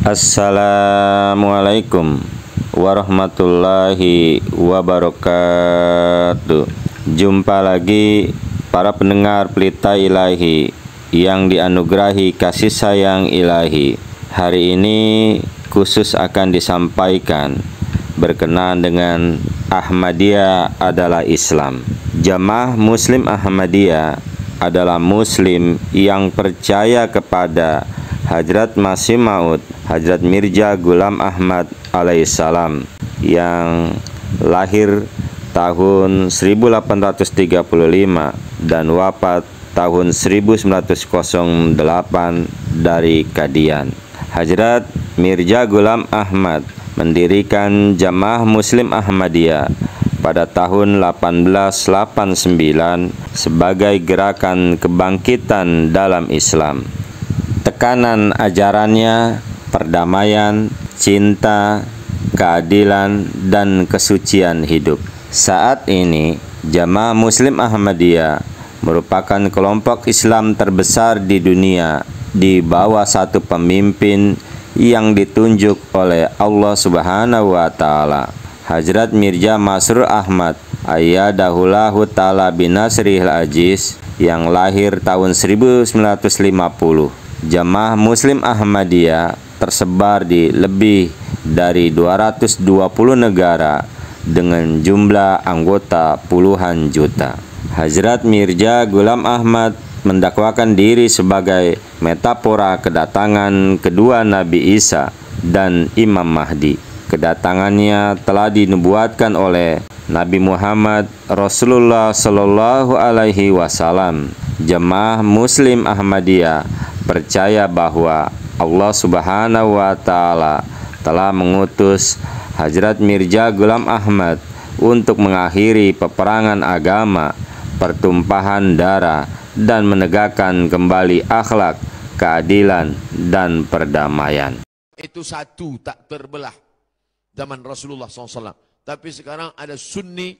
Assalamualaikum warahmatullahi wabarakatuh. Jumpa lagi para pendengar Pelita Ilahi yang dianugerahi kasih sayang ilahi. Hari ini khusus akan disampaikan berkenaan dengan Ahmadiyah adalah Islam. Jamaah Muslim Ahmadiyah adalah Muslim yang percaya kepada Hadrat Masih Maud Hadrat Mirza Ghulam Ahmad alaihissalam yang lahir tahun 1835 dan wafat tahun 1908 dari Kadian. Hadrat Mirza Ghulam Ahmad mendirikan Jamaah Muslim Ahmadiyah pada tahun 1889 sebagai gerakan kebangkitan dalam Islam. Tekanan ajarannya perdamaian, cinta, keadilan, dan kesucian hidup. Saat ini, Jamaah Muslim Ahmadiyah merupakan kelompok Islam terbesar di dunia di bawah satu pemimpin yang ditunjuk oleh Allah Subhanahu wa Ta'ala, Hadrat Mirza Masroor Ahmad Ayyadahullahu Ta'ala binasrihil aziz, yang lahir tahun 1950. Jamaah Muslim Ahmadiyah tersebar di lebih dari 220 negara dengan jumlah anggota puluhan juta. Hadrat Mirza Ghulam Ahmad mendakwakan diri sebagai metafora kedatangan kedua Nabi Isa dan Imam Mahdi. Kedatangannya telah dinubuatkan oleh Nabi Muhammad Rasulullah Shallallahu Alaihi Wasallam. Jamaah Muslim Ahmadiyah percaya bahwa Allah Subhanahu wa Ta'ala telah mengutus Hadrat Mirza Ghulam Ahmad untuk mengakhiri peperangan agama, pertumpahan darah, dan menegakkan kembali akhlak, keadilan, dan perdamaian. Itu satu, tak terbelah zaman Rasulullah SAW. Tapi sekarang ada Sunni,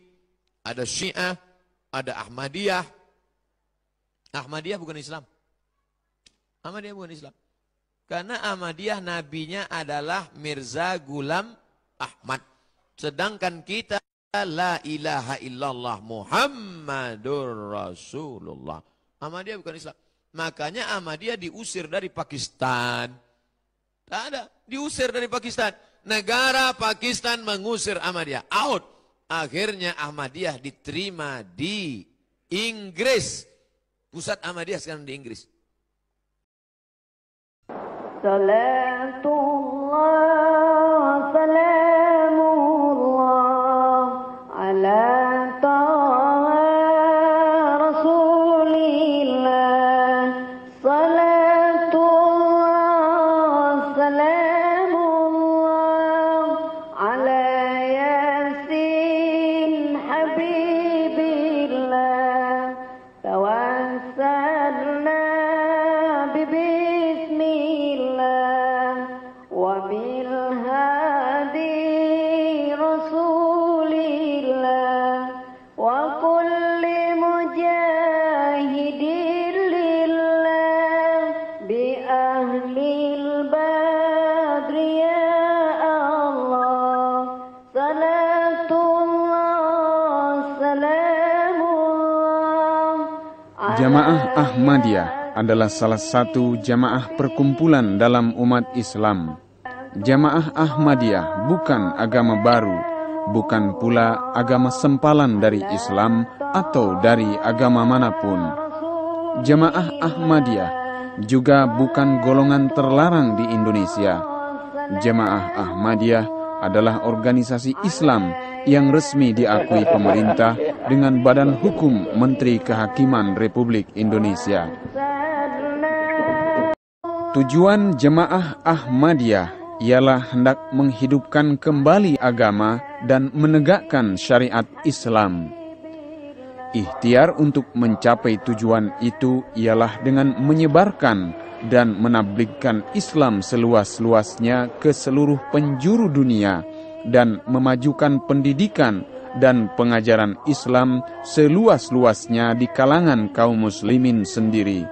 ada Syiah, ada Ahmadiyah. Ahmadiyah bukan Islam. Ahmadiyah bukan Islam. Karena Ahmadiyah nabinya adalah Mirza Ghulam Ahmad. Sedangkan kita la ilaha illallah Muhammadur Rasulullah. Ahmadiyah bukan Islam. Makanya Ahmadiyah diusir dari Pakistan. Tak ada, diusir dari Pakistan. Negara Pakistan mengusir Ahmadiyah. Out. Akhirnya Ahmadiyah diterima di Inggris. Pusat Ahmadiyah sekarang di Inggris. Salatullah salamullah ala ta'a rasulillah. Salatullah salamullah ala yasin habibillah. Tawassalna Jamaah Ahmadiyah adalah salah satu jamaah perkumpulan dalam umat Islam. Jamaah Ahmadiyah bukan agama baru, bukan pula agama sempalan dari Islam atau dari agama manapun. Jamaah Ahmadiyah juga bukan golongan terlarang di Indonesia. Jamaah Ahmadiyah adalah organisasi Islam yang resmi diakui pemerintah dengan Badan Hukum Menteri Kehakiman Republik Indonesia. Tujuan Jamaah Ahmadiyah ialah hendak menghidupkan kembali agama dan menegakkan syariat Islam. Ikhtiar untuk mencapai tujuan itu ialah dengan menyebarkan dan menabligkan Islam seluas-luasnya ke seluruh penjuru dunia dan memajukan pendidikan dan pengajaran Islam seluas-luasnya di kalangan kaum muslimin sendiri.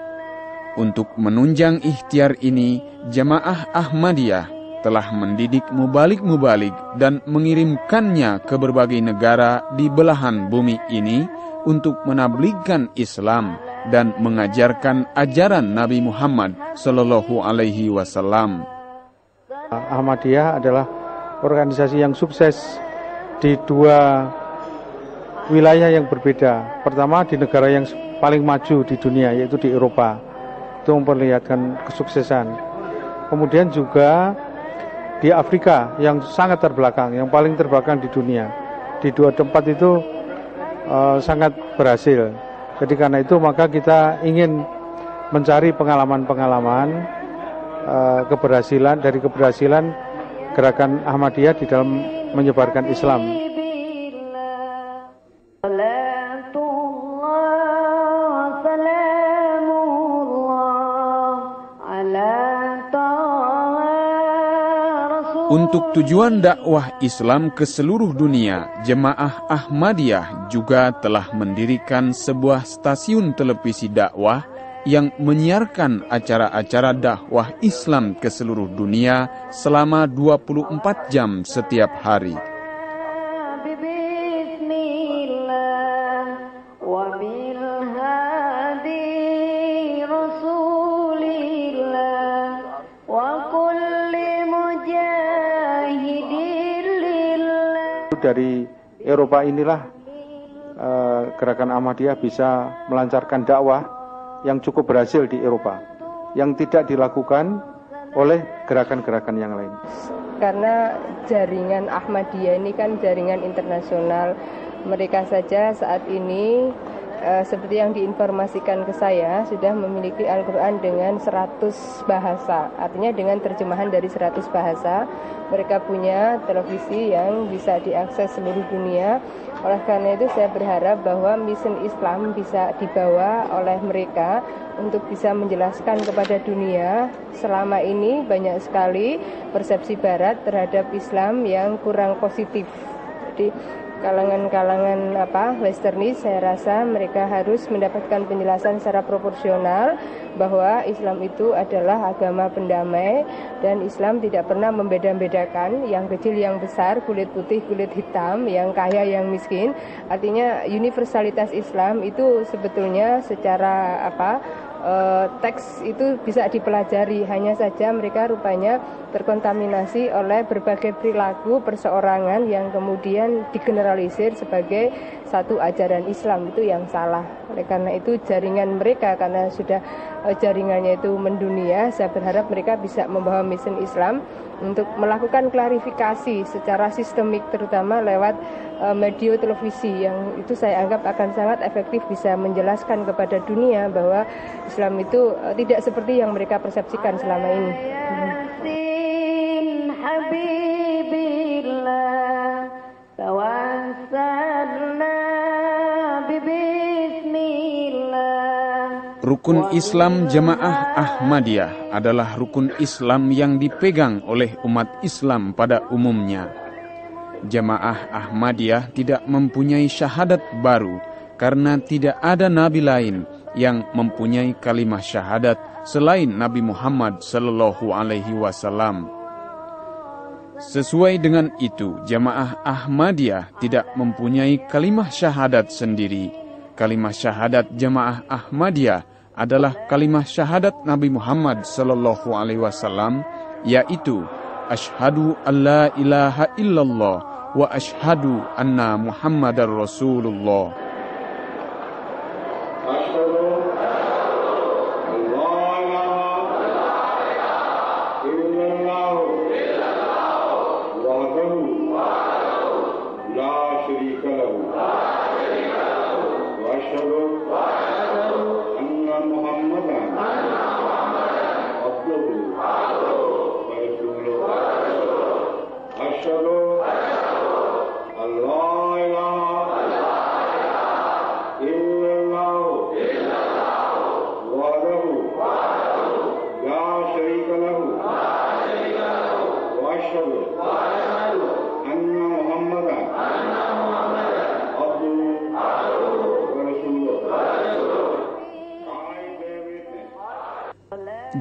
Untuk menunjang ikhtiar ini, Jamaah Ahmadiyah telah mendidik mubalik-mubalik dan mengirimkannya ke berbagai negara di belahan bumi ini untuk menabligkan Islam dan mengajarkan ajaran Nabi Muhammad Sallallahu Alaihi Wasallam. Ahmadiyah adalah organisasi yang sukses di dua wilayah yang berbeda. Pertama di negara yang paling maju di dunia, yaitu di Eropa. Itu memperlihatkan kesuksesan. Kemudian juga di Afrika yang sangat terbelakang, yang paling terbelakang di dunia. Di dua tempat itu sangat berhasil. Jadi karena itu maka kita ingin mencari pengalaman-pengalaman keberhasilan gerakan Ahmadiyah di dalam menyebarkan Islam. Untuk tujuan dakwah Islam ke seluruh dunia, Jemaah Ahmadiyah juga telah mendirikan sebuah stasiun televisi dakwah yang menyiarkan acara-acara dakwah Islam ke seluruh dunia selama 24 jam setiap hari. Dari Eropa inilah gerakan Ahmadiyah bisa melancarkan dakwah yang cukup berhasil di Eropa, yang tidak dilakukan oleh gerakan-gerakan yang lain. Karena jaringan Ahmadiyah ini kan jaringan internasional, mereka saja saat ini seperti yang diinformasikan ke saya sudah memiliki Al-Quran dengan 100 bahasa, artinya dengan terjemahan dari 100 bahasa. Mereka punya televisi yang bisa diakses seluruh dunia. Oleh karena itu saya berharap bahwa misi Islam bisa dibawa oleh mereka untuk bisa menjelaskan kepada dunia. Selama ini banyak sekali persepsi Barat terhadap Islam yang kurang positif. Jadi kalangan-kalangan Westernis, saya rasa mereka harus mendapatkan penjelasan secara proporsional bahwa Islam itu adalah agama pendamai dan Islam tidak pernah membeda-bedakan yang kecil yang besar, kulit putih kulit hitam, yang kaya yang miskin. Artinya universalitas Islam itu sebetulnya secara teks itu bisa dipelajari, hanya saja mereka rupanya terkontaminasi oleh berbagai perilaku perseorangan yang kemudian digeneralisir sebagai satu ajaran Islam, itu yang salah. Oleh karena itu jaringan mereka, karena sudah jaringannya itu mendunia, saya berharap mereka bisa membawa misi Islam untuk melakukan klarifikasi secara sistemik, terutama lewat media televisi, yang itu saya anggap akan sangat efektif bisa menjelaskan kepada dunia bahwa Islam itu tidak seperti yang mereka persepsikan selama ini. Rukun Islam Jemaah Ahmadiyah adalah rukun Islam yang dipegang oleh umat Islam pada umumnya. Jemaah Ahmadiyah tidak mempunyai syahadat baru karena tidak ada nabi lain yang mempunyai kalimah syahadat selain Nabi Muhammad Sallallahu Alaihi Wasallam. Sesuai dengan itu, Jemaah Ahmadiyah tidak mempunyai kalimah syahadat sendiri. Kalimah syahadat Jemaah Ahmadiyah adalah kalimah syahadat Nabi Muhammad Sallallahu Alaihi Wasallam, yaitu Ashhadu an la ilaha illallah wa ashhadu anna Muhammadar Rasulullah.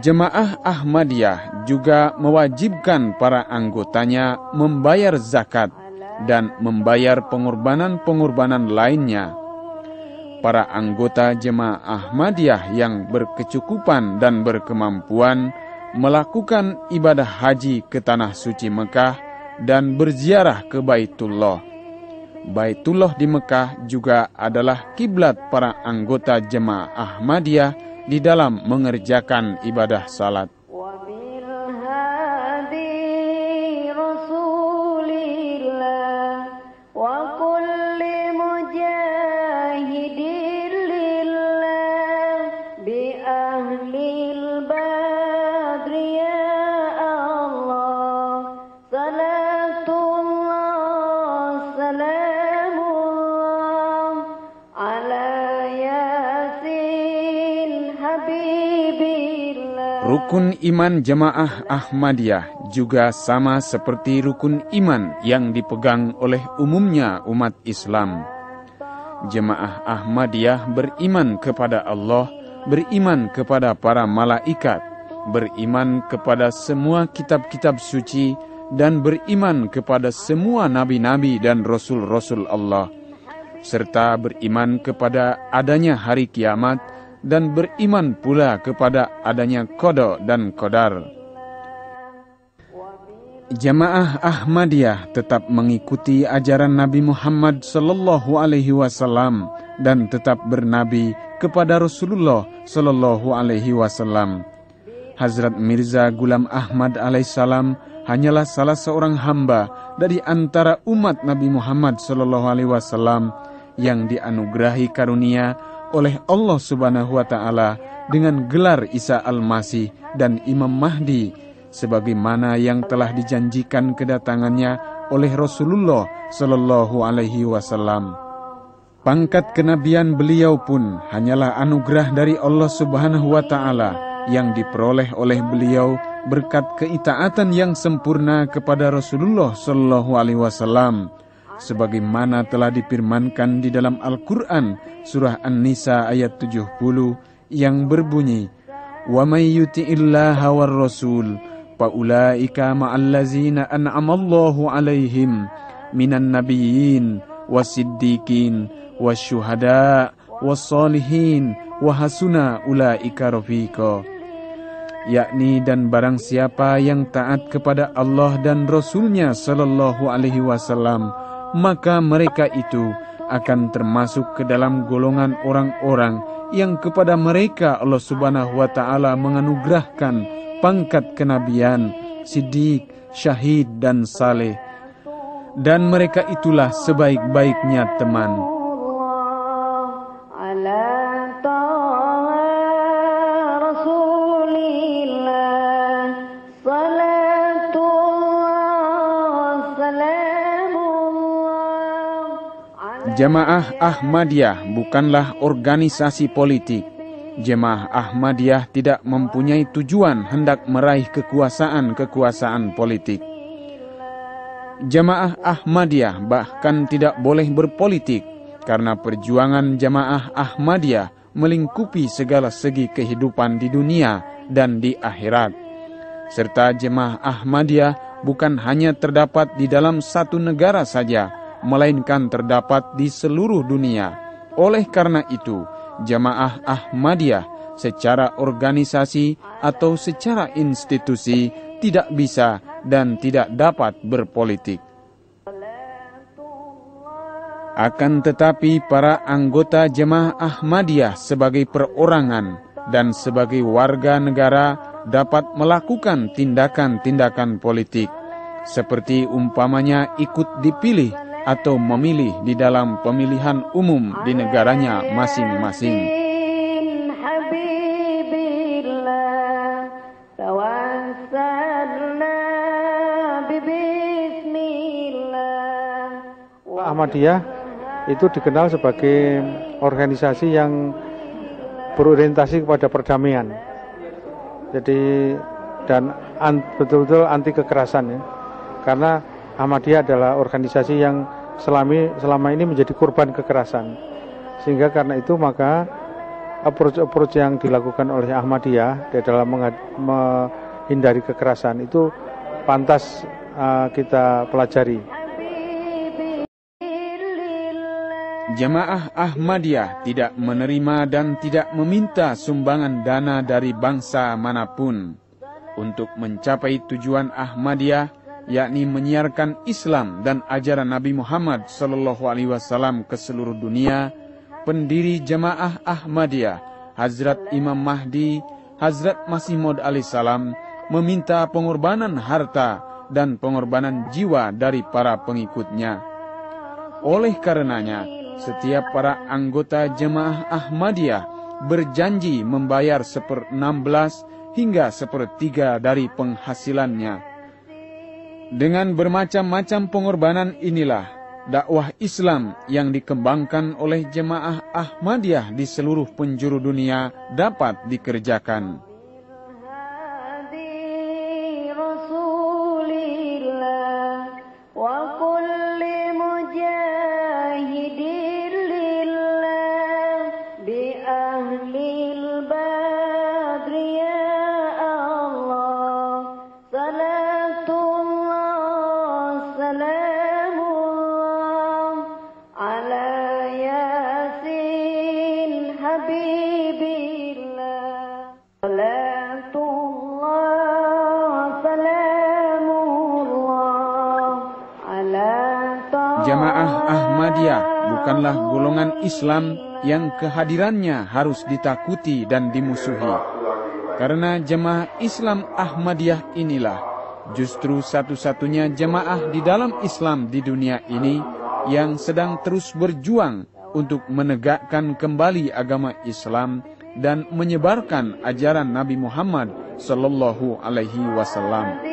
Jemaah Ahmadiyah juga mewajibkan para anggotanya membayar zakat dan membayar pengorbanan-pengorbanan lainnya. Para anggota jemaah Ahmadiyah yang berkecukupan dan berkemampuan melakukan ibadah haji ke Tanah Suci Mekah dan berziarah ke Baitullah. Baitullah di Mekah juga adalah kiblat para anggota jemaah Ahmadiyah di dalam mengerjakan ibadah salat. Rukun iman jemaah Ahmadiyah juga sama seperti rukun iman yang dipegang oleh umumnya umat Islam. Jemaah Ahmadiyah beriman kepada Allah, beriman kepada para malaikat, beriman kepada semua kitab-kitab suci, dan beriman kepada semua nabi-nabi dan rasul-rasul Allah, serta beriman kepada adanya hari kiamat, dan beriman pula kepada adanya qada dan qadar. Jamaah Ahmadiyah tetap mengikuti ajaran Nabi Muhammad sallallahu alaihi wasallam dan tetap bernabi kepada Rasulullah sallallahu alaihi wasallam. Hazrat Mirza Ghulam Ahmad alaihissalam hanyalah salah seorang hamba dari antara umat Nabi Muhammad sallallahu alaihi wasallam yang dianugerahi karunia oleh Allah Subhanahu wa Ta'ala dengan gelar Isa Al-Masih dan Imam Mahdi, sebagaimana yang telah dijanjikan kedatangannya oleh Rasulullah Sallallahu Alaihi Wasallam. Pangkat kenabian beliau pun hanyalah anugerah dari Allah Subhanahu wa Ta'ala yang diperoleh oleh beliau berkat keitaatan yang sempurna kepada Rasulullah Sallallahu Alaihi Wasallam, sebagaimana telah difirmankan di dalam Al-Quran surah An-Nisa ayat 70 yang berbunyi, "Wa may yuti'illaha war rasul fa ulaika ma'allazina an'amallahu 'alaihim minan nabiyyin wasiddiqin wasyuhada wassalihin wa hasuna ulaika rafiqa." Yakni, dan barang siapa yang taat kepada Allah dan Rasulnya sallallahu alaihi wasallam, maka mereka itu akan termasuk ke dalam golongan orang-orang yang kepada mereka Allah Subhanahu wa Ta'ala menganugerahkan pangkat kenabian, siddiq, syahid, dan saleh. Dan mereka itulah sebaik-baiknya teman. Jamaah Ahmadiyah bukanlah organisasi politik. Jemaah Ahmadiyah tidak mempunyai tujuan hendak meraih kekuasaan politik. Jamaah Ahmadiyah bahkan tidak boleh berpolitik, karena perjuangan Jamaah Ahmadiyah melingkupi segala segi kehidupan di dunia dan di akhirat. Serta Jemaah Ahmadiyah bukan hanya terdapat di dalam satu negara saja, melainkan terdapat di seluruh dunia. Oleh karena itu, Jamaah Ahmadiyah secara organisasi atau secara institusi tidak bisa dan tidak dapat berpolitik. Akan tetapi para anggota Jamaah Ahmadiyah sebagai perorangan dan sebagai warga negara dapat melakukan tindakan-tindakan politik, seperti umpamanya ikut dipilih atau memilih di dalam pemilihan umum di negaranya masing-masing. Ahmadiyah itu dikenal sebagai organisasi yang berorientasi kepada perdamaian. Jadi dan betul-betul anti kekerasan ya. Karena Ahmadiyah adalah organisasi yang selama ini menjadi korban kekerasan. Sehingga karena itu maka approach yang dilakukan oleh Ahmadiyah di dalam menghindari kekerasan itu pantas kita pelajari. Jamaah Ahmadiyah tidak menerima dan tidak meminta sumbangan dana dari bangsa manapun. Untuk mencapai tujuan Ahmadiyah, yakni menyiarkan Islam dan ajaran Nabi Muhammad SAW ke seluruh dunia, pendiri Jamaah Ahmadiyah, Hazrat Imam Mahdi, Hazrat Masih Maud alaihissalam, meminta pengorbanan harta dan pengorbanan jiwa dari para pengikutnya. Oleh karenanya, setiap para anggota Jamaah Ahmadiyah berjanji membayar 1/16 hingga 1/3 dari penghasilannya. Dengan bermacam-macam pengorbanan inilah dakwah Islam yang dikembangkan oleh Jamaah Ahmadiyah di seluruh penjuru dunia dapat dikerjakan. Jamaah Ahmadiyah bukanlah golongan Islam yang kehadirannya harus ditakuti dan dimusuhi. Karena jamaah Islam Ahmadiyah inilah justru satu-satunya jamaah di dalam Islam di dunia ini yang sedang terus berjuang untuk menegakkan kembali agama Islam dan menyebarkan ajaran Nabi Muhammad sallallahu alaihi wasallam.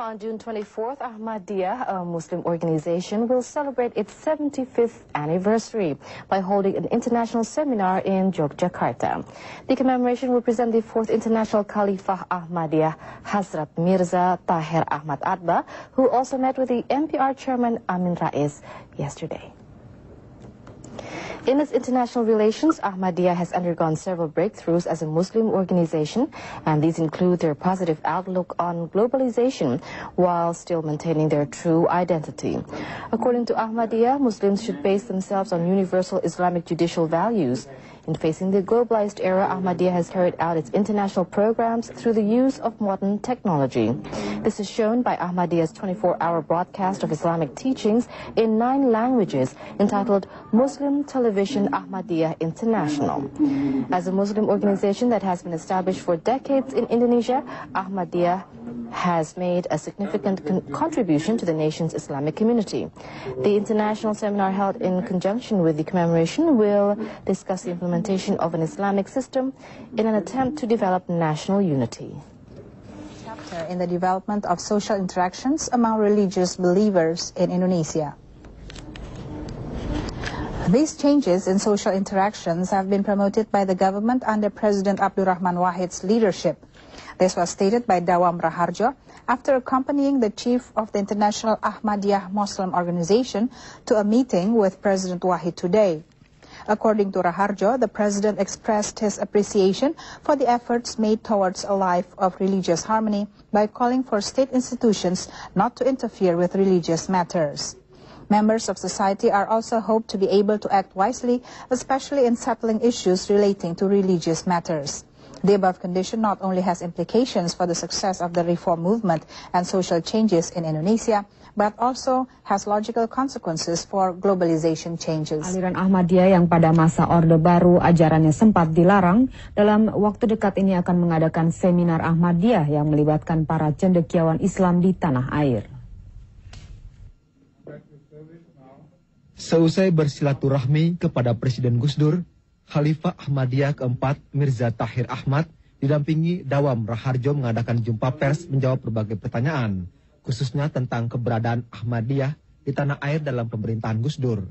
On June 24th, Ahmadiyah, a Muslim organization, will celebrate its 75th anniversary by holding an international seminar in Yogyakarta. The commemoration will present the 4th International Khalifah Ahmadiyah, Hazrat Mirza Tahir Ahmad Atba, who also met with the MPR chairman Amin Rais yesterday. In its international relations, Ahmadiyya has undergone several breakthroughs as a Muslim organization, and these include their positive outlook on globalization while still maintaining their true identity. According to Ahmadiyya, Muslims should base themselves on universal Islamic judicial values. In facing the globalized era, Ahmadiyya has carried out its international programs through the use of modern technology. This is shown by Ahmadiyyah's 24-hour broadcast of Islamic teachings in 9 languages entitled Muslim Television Ahmadiyya International. As a Muslim organization that has been established for decades in Indonesia, Ahmadiyya has made a significant contribution to the nation's Islamic community. The international seminar held in conjunction with the commemoration will discuss the implementation of an Islamic system in an attempt to develop national unity. Chapter in the development of social interactions among religious believers in Indonesia. These changes in social interactions have been promoted by the government under President Abdurrahman Wahid's leadership. This was stated by Dawam Raharjo after accompanying the chief of the International Ahmadiyah Muslim Organization to a meeting with President Wahid today. According to Raharjo, the president expressed his appreciation for the efforts made towards a life of religious harmony by calling for state institutions not to interfere with religious matters. Members of society are also hoped to be able to act wisely, especially in settling issues relating to religious matters. The above condition not only has implications for the success of the reform movement and social changes in Indonesia, but also has logical consequences for globalization changes. Aliran Ahmadiyah yang pada masa Orde Baru ajarannya sempat dilarang, dalam waktu dekat ini akan mengadakan seminar Ahmadiyah yang melibatkan para cendekiawan Islam di tanah air. Seusai bersilaturahmi kepada Presiden Gus Dur, Khalifah Ahmadiyah keempat Mirza Tahir Ahmad didampingi Dawam Raharjo mengadakan jumpa pers menjawab berbagai pertanyaan, khususnya tentang keberadaan Ahmadiyah di tanah air dalam pemerintahan Gus Dur.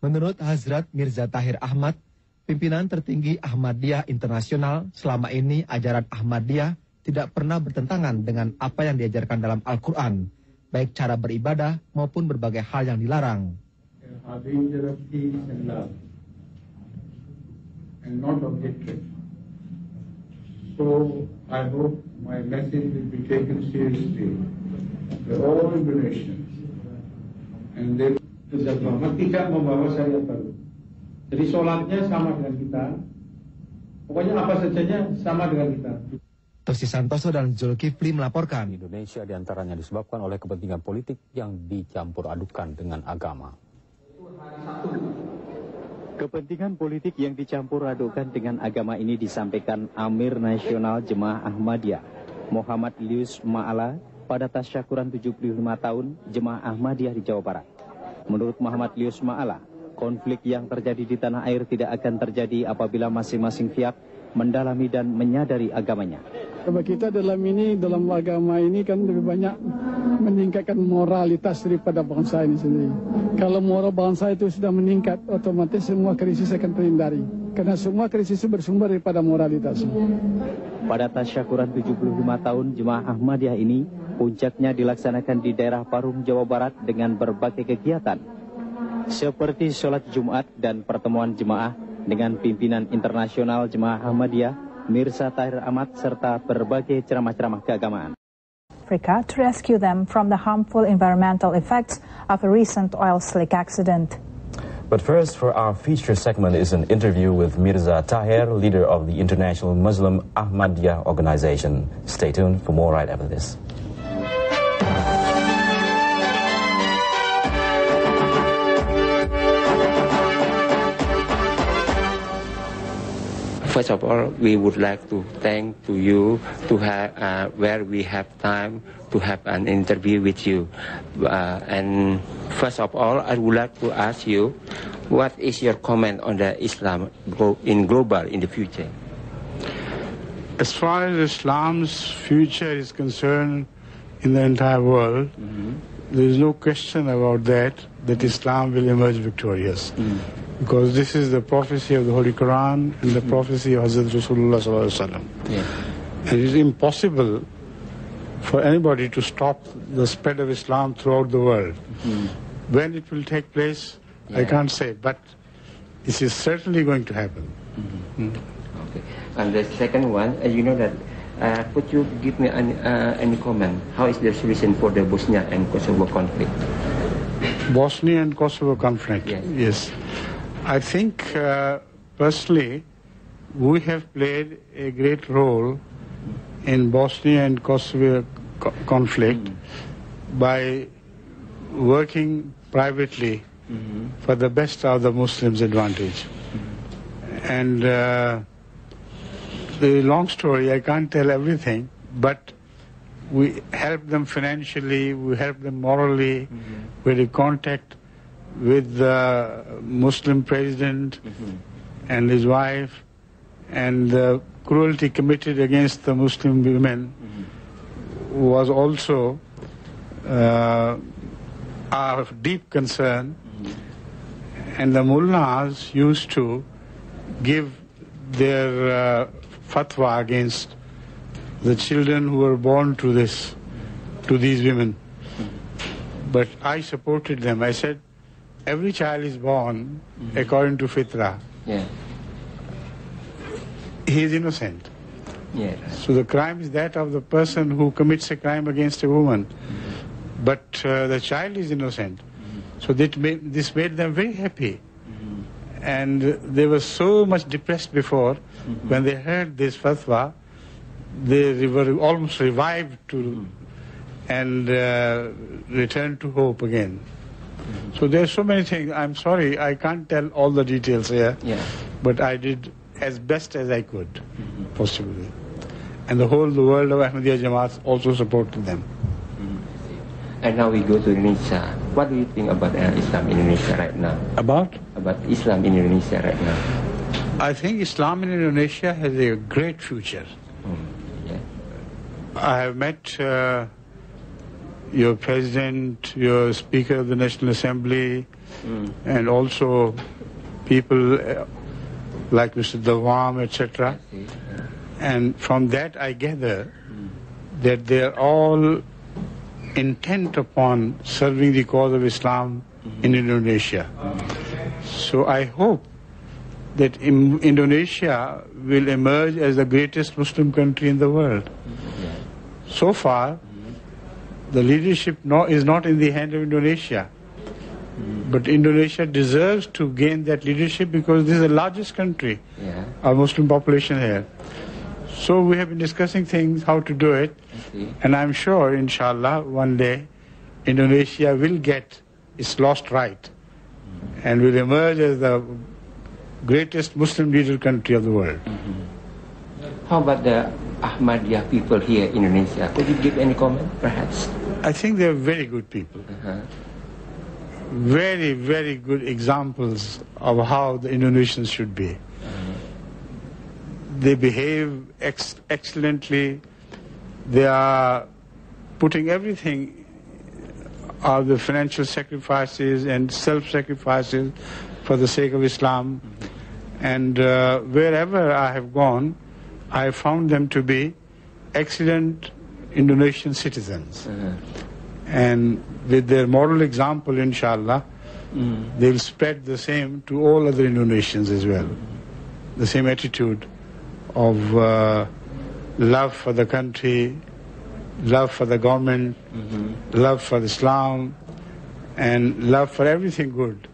Menurut Hazrat Mirza Tahir Ahmad, pimpinan tertinggi Ahmadiyah Internasional, selama ini ajaran Ahmadiyah tidak pernah bertentangan dengan apa yang diajarkan dalam Al-Quran, baik cara beribadah maupun berbagai hal yang dilarang. And not objective. So I hope my message will be taken seriously by all Indonesians. And then Muhammad tidak membawa syariat baru. Jadi sholatnya sama dengan kita. Pokoknya apa sajanya sama dengan kita. Tosi Santoso dan Zulkifli melaporkan. Indonesia diantaranya disebabkan oleh kepentingan politik yang dicampur adukan dengan agama. Kepentingan politik yang dicampur adukan dengan agama ini disampaikan Amir Nasional Jemaah Ahmadiyah Muhammad Lius Ma'ala pada tasyakuran 75 tahun Jemaah Ahmadiyah di Jawa Barat. Menurut Muhammad Lius Ma'ala, konflik yang terjadi di tanah air tidak akan terjadi apabila masing-masing pihak mendalami dan menyadari agamanya. Kita dalam agama ini kan lebih banyak meningkatkan moralitas daripada bangsa ini sendiri. Kalau moral bangsa itu sudah meningkat, otomatis semua krisis akan terhindari. Karena semua krisis itu bersumber daripada moralitas. Pada tasyakuran 75 tahun Jemaah Ahmadiyah ini, puncaknya dilaksanakan di daerah Parung, Jawa Barat dengan berbagai kegiatan. Seperti sholat Jumat dan pertemuan jemaah dengan pimpinan internasional Jemaah Ahmadiyah, Mirza Tahir Ahmad, serta berbagai ceramah-ceramah keagamaan. Africa to rescue them from the harmful environmental effects of a recent oil slick accident. But first, for our feature segment is an interview with Mirza Tahir, leader of the International Muslim Ahmadiyya Organization. Stay tuned for more right after this. First of all, we would like to thank to you to have where we have time to have an interview with you. And first of all, I would like to ask you, what is your comment on the Islam in global in the future? As far as Islam's future is concerned in the entire world, there is no question about that Islam will emerge victorious. Because this is the prophecy of the Holy Quran and the prophecy of Hazrat Rasulullah sallallahu alaihi wasallam. And it is impossible for anybody to stop the spread of Islam throughout the world. When it will take place, I can't say, but this is certainly going to happen. Okay. And the second one, you know that, could you give me any comment? How is the solution for the Bosnia and Kosovo conflict? Bosnia and Kosovo conflict, yes. I think, personally, we have played a great role in Bosnia and Kosovo conflict by working privately for the best of the Muslims' advantage. And the long story, I can't tell everything, but we helped them financially, we helped them morally, we had a contact with the Muslim president and his wife, and the cruelty committed against the Muslim women was also our deep concern. And the mullahs used to give their fatwa against the children who were born to these women. But I supported them. I said, every child is born according to fitrah. He is innocent. So the crime is that of the person who commits a crime against a woman. But the child is innocent. So this made them very happy. And they were so much depressed before. When they heard this fatwa, they were almost revived and returned to hope again. So there are so many things. I'm sorry, I can't tell all the details here. But I did as best as I could, possibly. And the world of Ahmadiyya Jamaat also supported them. And now we go to Indonesia. What do you think about Islam in Indonesia right now? About Islam in Indonesia right now. I think Islam in Indonesia has a great future. I have met your president, your Speaker of the National Assembly, and also people like Mr. Dawam, etc. And from that I gather that they are all intent upon serving the cause of Islam in Indonesia. So I hope that Indonesia will emerge as the greatest Muslim country in the world. So far, the leadership is not in the hand of Indonesia. But Indonesia deserves to gain that leadership because this is the largest country of Muslim population here. So we have been discussing things, how to do it. And I'm sure, inshallah, one day Indonesia will get its lost right and will emerge as the greatest Muslim leader country of the world. How about the Ahmadiyah people here in Indonesia? Could you give any comment, perhaps? I think they're very good people. Very, very good examples of how the Indonesians should be. They behave excellently. They are putting everything of the financial sacrifices and self-sacrifices for the sake of Islam. And wherever I have gone, I have found them to be excellent Indonesian citizens. And with their moral example, inshallah, they'll spread the same to all other Indonesians as well. The same attitude of love for the country, love for the government, love for Islam, and love for everything good.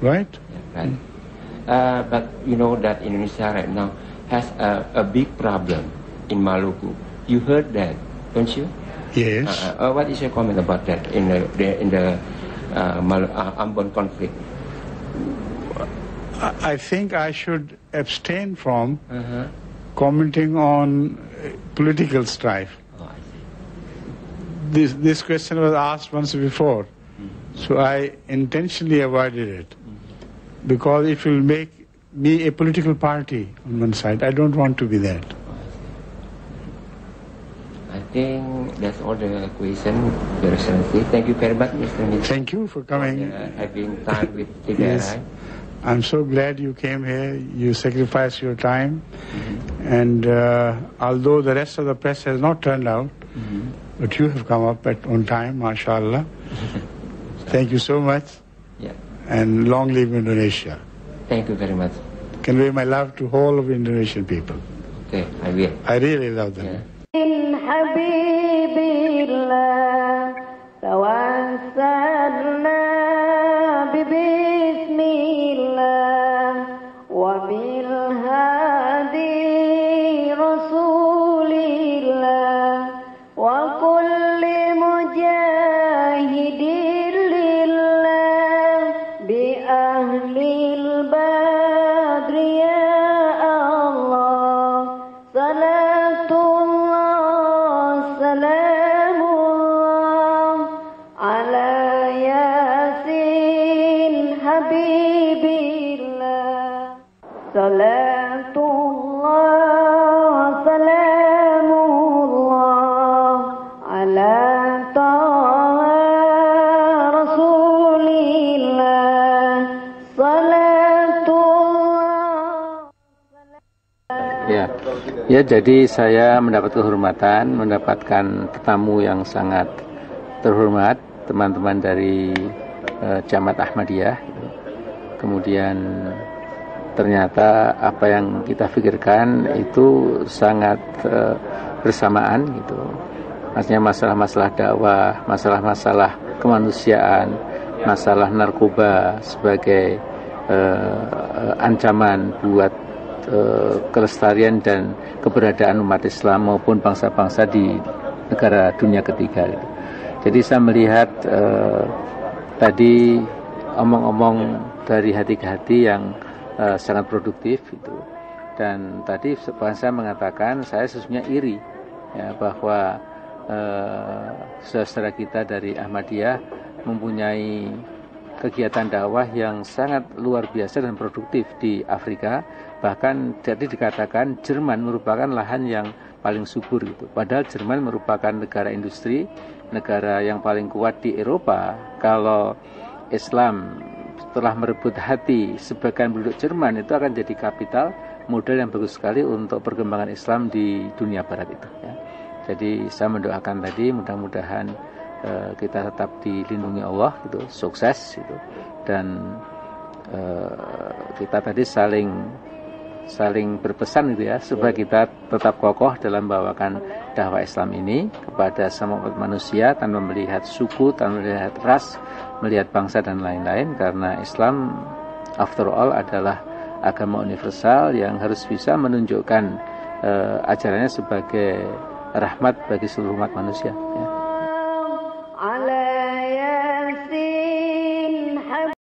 Right? Right. But you know that Indonesia right now has a big problem in Maluku. You heard that, don't you? Yes. What is your comment about that in the Ambon conflict? I think I should abstain from commenting on political strife. This question was asked once before, so I intentionally avoided it because it will make me a political party on one side. I don't want to be that. I think that's all the questions. Very excellency. Thank you very much, Mr. Minister. Thank you for coming. Having time with the Yes. I'm so glad you came here. You sacrificed your time. And although the rest of the press has not turned out, but you have come up on time, mashallah. Thank you so much. Yeah. And long live Indonesia. Thank you very much. Convey my love to all of Indonesian people. Okay, I will. I really love them. حبيب الله توسلنا ببسم الله وبالهادي رسول الله وكل مجاهد لله بأهل البدر يا الله صلاة الله سلام الله على ياسين حبيب الله صلاة الله سلام الله على طه رسول الله صلاة Ya, jadi saya mendapat kehormatan, mendapatkan tetamu yang sangat terhormat, teman-teman dari Jamaat Ahmadiyah. Kemudian ternyata apa yang kita pikirkan itu sangat bersamaan gitu. Maksudnya masalah-masalah dakwah, masalah-masalah kemanusiaan, masalah narkoba sebagai ancaman buat kelestarian dan keberadaan umat Islam maupun bangsa-bangsa di negara dunia ketiga. Jadi saya melihat tadi omong-omong dari hati ke hati yang sangat produktif itu. Dan tadi saya mengatakan saya sesungguhnya iri ya, bahwa saudara kita dari Ahmadiyah mempunyai kegiatan dakwah yang sangat luar biasa dan produktif di Afrika. Bahkan jadi dikatakan Jerman merupakan lahan yang paling subur gitu. Padahal Jerman merupakan negara industri, negara yang paling kuat di Eropa. Kalau Islam setelah merebut hati sebagian penduduk Jerman, itu akan jadi kapital modal yang bagus sekali untuk perkembangan Islam di dunia barat itu ya. Jadi saya mendoakan tadi mudah-mudahan kita tetap dilindungi Allah gitu, sukses gitu, dan kita tadi saling berpesan gitu ya, supaya kita tetap kokoh dalam membawakan dakwah Islam ini kepada semua umat manusia tanpa melihat suku, tanpa melihat ras, melihat bangsa dan lain-lain, karena Islam after all adalah agama universal yang harus bisa menunjukkan ajarannya sebagai rahmat bagi seluruh umat manusia ya.